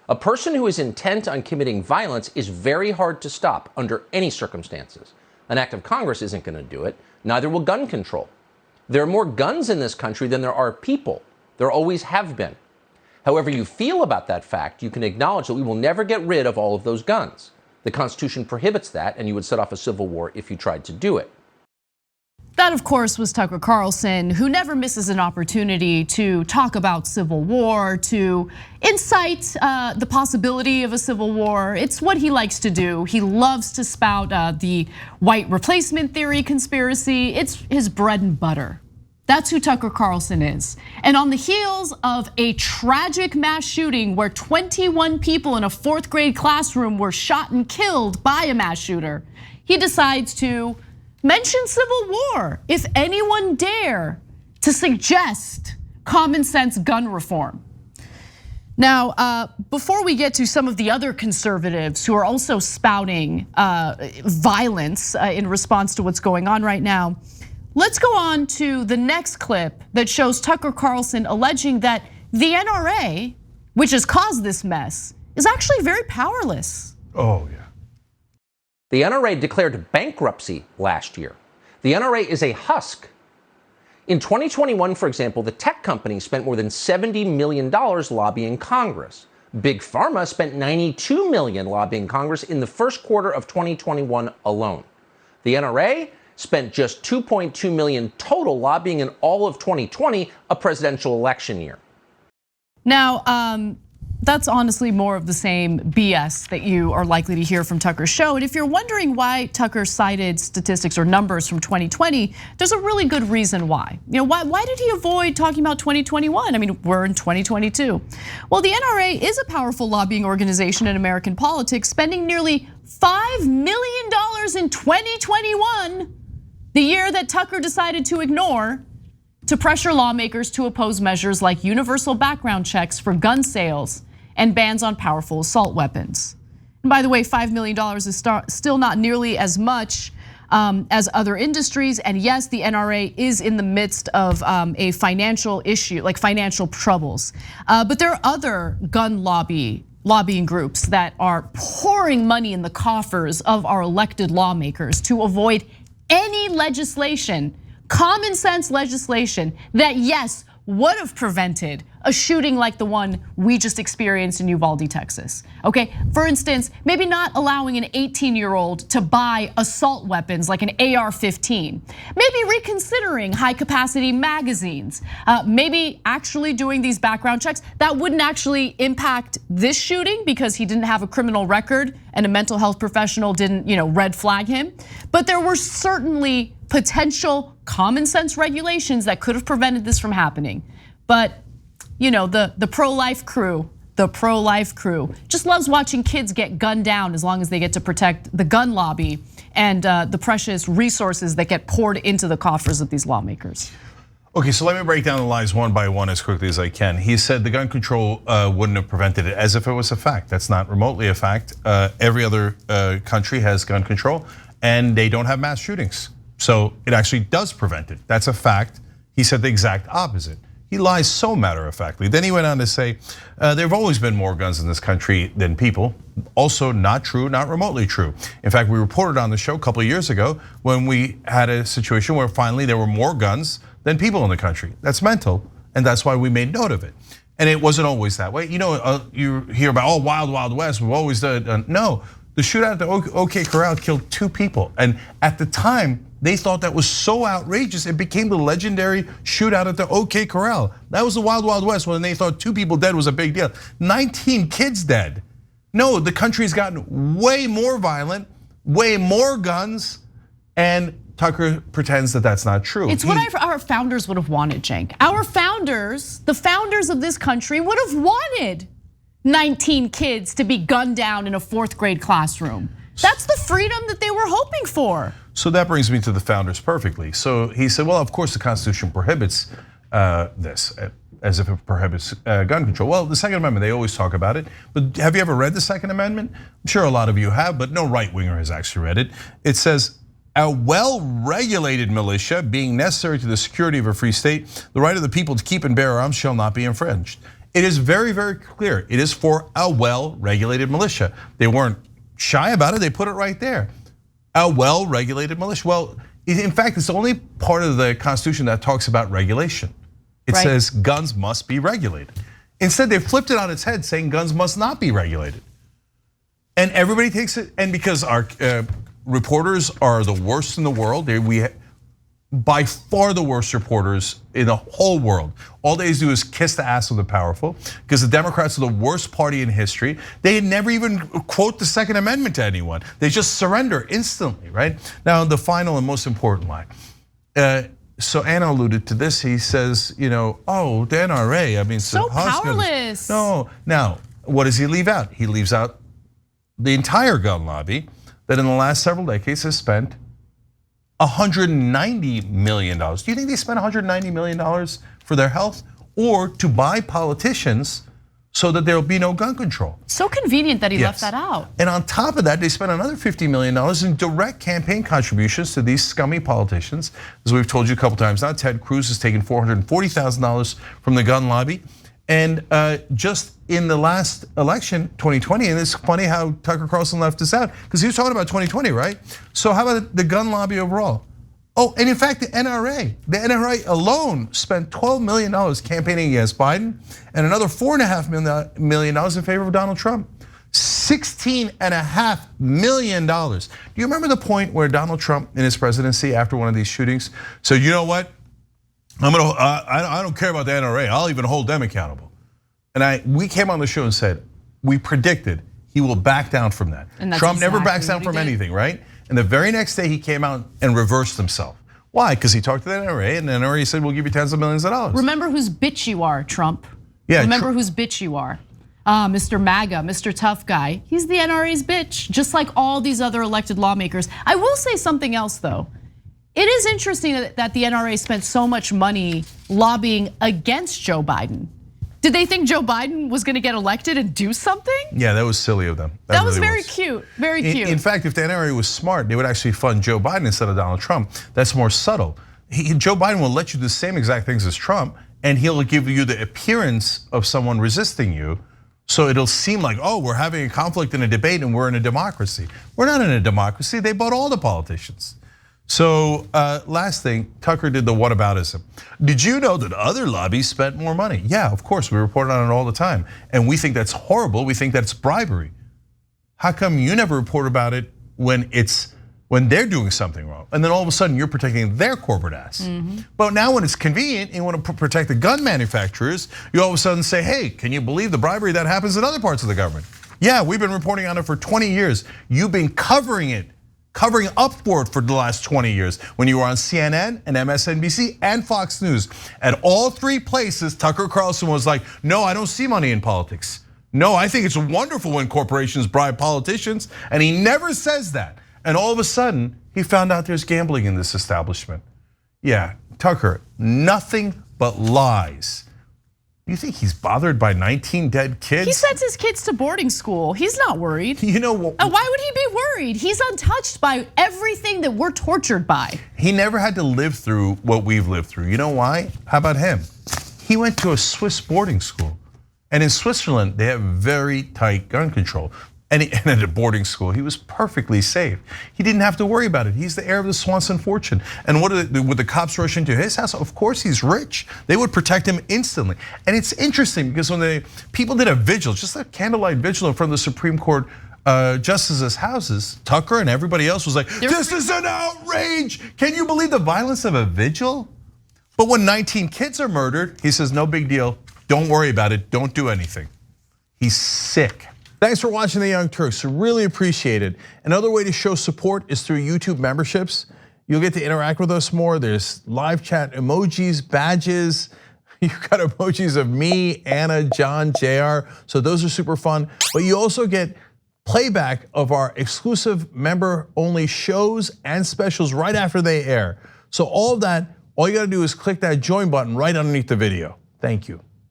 A person who is intent on committing violence is very hard to stop under any circumstances. An act of Congress isn't going to do it. Neither will gun control. There are more guns in this country than there are people. There always have been. However you feel about that fact, you can acknowledge that we will never get rid of all of those guns. The Constitution prohibits that, and you would set off a civil war if you tried to do it. That, of course, was Tucker Carlson, who never misses an opportunity to talk about civil war, to incite the possibility of a civil war. It's what he likes to do. He loves to spout the white replacement theory conspiracy. It's his bread and butter. That's who Tucker Carlson is. And on the heels of a tragic mass shooting where 21 people in a 4th grade classroom were shot and killed by a mass shooter, he decides to mention civil war, if anyone dare to suggest common sense gun reform. Now, before we get to some of the other conservatives who are also spouting violence in response to what's going on right now, let's go on to the next clip that shows Tucker Carlson alleging that the NRA, which has caused this mess, is actually very powerless. Oh, yeah. The NRA declared bankruptcy last year. The NRA is a husk. In 2021, for example, the tech companies spent more than $70 million lobbying Congress. Big Pharma spent $92 million lobbying Congress in the first quarter of 2021 alone. The NRA spent just $2.2 million total lobbying in all of 2020, a presidential election year. Now, that's honestly more of the same BS that you are likely to hear from Tucker's show. And if you're wondering why Tucker cited statistics or numbers from 2020, there's a really good reason why. Why did he avoid talking about 2021? I mean, we're in 2022. Well, the NRA is a powerful lobbying organization in American politics, spending nearly $5 million in 2021, the year that Tucker decided to ignore, to pressure lawmakers to oppose measures like universal background checks for gun sales and bans on powerful assault weapons. And by the way, $5 million is still not nearly as much as other industries. And yes, the NRA is in the midst of a financial issue, like financial troubles. But there are other gun lobbying groups that are pouring money in the coffers of our elected lawmakers to avoid any legislation, common sense legislation that, yes, would have prevented a shooting like the one we just experienced in Uvalde, Texas. Okay, for instance, maybe not allowing an 18-year-old to buy assault weapons like an AR-15. Maybe reconsidering high-capacity magazines. Maybe actually doing these background checks that wouldn't actually impact this shooting because he didn't have a criminal record and a mental health professional didn't, red flag him. But there were certainly potential common sense regulations that could have prevented this from happening. But the pro-life crew just loves watching kids get gunned down as long as they get to protect the gun lobby and the precious resources that get poured into the coffers of these lawmakers. Okay, so let me break down the lies one by one as quickly as I can. He said the gun control wouldn't have prevented it, as if it was a fact. That's not remotely a fact. Every other country has gun control and they don't have mass shootings. So it actually does prevent it. That's a fact. He said the exact opposite. He lies so matter-of-factly. Then he went on to say, there have always been more guns in this country than people. Also not true, not remotely true. In fact, we reported on the show a couple of years ago when we had a situation where finally there were more guns than people in the country. That's mental, and that's why we made note of it. And it wasn't always that way. You hear about, Wild Wild West, we've always done. No, the shootout at the OK Corral killed 2 people. And at the time, they thought that was so outrageous, it became the legendary shootout at the OK Corral. That was the Wild Wild West when they thought 2 people dead was a big deal. 19 kids dead. No, the country's gotten way more violent, way more guns, and Tucker pretends that that's not true. It's what our founders would have wanted, Cenk. Our founders, the founders of this country would have wanted 19 kids to be gunned down in a 4th grade classroom. That's the freedom that they were hoping for. So that brings me to the founders perfectly. So he said, well, of course the Constitution prohibits this, as if it prohibits gun control. Well, the Second Amendment, they always talk about it. But have you ever read the Second Amendment? I'm sure a lot of you have, but no right-winger has actually read it. It says, a well-regulated militia being necessary to the security of a free state, the right of the people to keep and bear arms shall not be infringed. It is very, very clear. It is for a well-regulated militia. They weren't shy about it. They put it right there. A well-regulated militia. Well, in fact, it's the only part of the Constitution that talks about regulation. It says guns must be regulated. Instead, they flipped it on its head, saying guns must not be regulated. And everybody takes it, and because our reporters are the worst in the world, by far the worst reporters in the whole world. All they do is kiss the ass of the powerful, because the Democrats are the worst party in history. They never even quote the Second Amendment to anyone. They just surrender instantly, right? Now, the final and most important line. So Anna alluded to this. He says, oh, the NRA, I mean, so powerless. No, now, what does he leave out? He leaves out the entire gun lobby that in the last several decades has spent $190 million. Do you think they spent $190 million for their health or to buy politicians so that there will be no gun control? So convenient that he left that out. And on top of that, they spent another $50 million in direct campaign contributions to these scummy politicians. As we've told you a couple times now, Ted Cruz has taken $440,000 from the gun lobby. And just in the last election, 2020, and it's funny how Tucker Carlson left this out, because he was talking about 2020, right? So how about the gun lobby overall? Oh, and in fact, the NRA alone spent $12 million campaigning against Biden and another $4.5 million in favor of Donald Trump. $16.5 million. Do you remember the point where Donald Trump in his presidency after one of these shootings said, you know what? I don't care about the NRA. I'll even hold them accountable. And we came on the show and said, we predicted he will back down from that. Trump never backs down from anything, right? And the very next day he came out and reversed himself. Why? Because he talked to the NRA and the NRA said, we'll give you tens of millions of dollars. Remember whose bitch you are, Trump. Yeah. Remember whose bitch you are. Mr. MAGA, Mr. Tough Guy. He's the NRA's bitch, just like all these other elected lawmakers. I will say something else though. It is interesting that the NRA spent so much money lobbying against Joe Biden. Did they think Joe Biden was going to get elected and do something? Yeah, that was silly of them. That was very cute, very cute. In fact, if the NRA was smart, they would actually fund Joe Biden instead of Donald Trump. That's more subtle. Joe Biden will let you do the same exact things as Trump, and he'll give you the appearance of someone resisting you. So it'll seem like, oh, we're having a conflict in a debate and we're in a democracy. We're not in a democracy. They bought all the politicians. So last thing, Tucker did the whataboutism. Did you know that other lobbies spent more money? Yeah, of course, we report on it all the time. And we think that's horrible, we think that's bribery. How come you never report about it when they're doing something wrong? And then all of a sudden you're protecting their corporate ass. But now when it's convenient and you want to protect the gun manufacturers, you all of a sudden say, hey, can you believe the bribery that happens in other parts of the government? Yeah, we've been reporting on it for 20 years. You've been covering up for it for the last 20 years when you were on CNN and MSNBC and Fox News. At all three places, Tucker Carlson was like, no, I don't see money in politics. No, I think it's wonderful when corporations bribe politicians, and he never says that. And all of a sudden, he found out there's gambling in this establishment. Yeah, Tucker, nothing but lies. You think he's bothered by 19 dead kids? He sends his kids to boarding school. He's not worried. You know what? Why would he be worried? He's untouched by everything that we're tortured by. He never had to live through what we've lived through. You know why? How about him? He went to a Swiss boarding school. And in Switzerland, they have very tight gun control. And at a boarding school, he was perfectly safe. He didn't have to worry about it. He's the heir of the Swanson fortune. And would the cops rush into his house? Of course he's rich. They would protect him instantly. And it's interesting because when people did a vigil, just a candlelight vigil in front of the Supreme Court justices' houses, Tucker and everybody else was like, this is an outrage. Can you believe the violence of a vigil? But when 19 kids are murdered, he says, no big deal. Don't worry about it. Don't do anything. He's sick. Thanks for watching The Young Turks, really appreciate it. Another way to show support is through YouTube memberships. You'll get to interact with us more. There's live chat emojis, badges. You've got emojis of me, Anna, John, JR, so those are super fun. But you also get playback of our exclusive member-only shows and specials right after they air. So all of that, all you gotta do is click that join button right underneath the video. Thank you.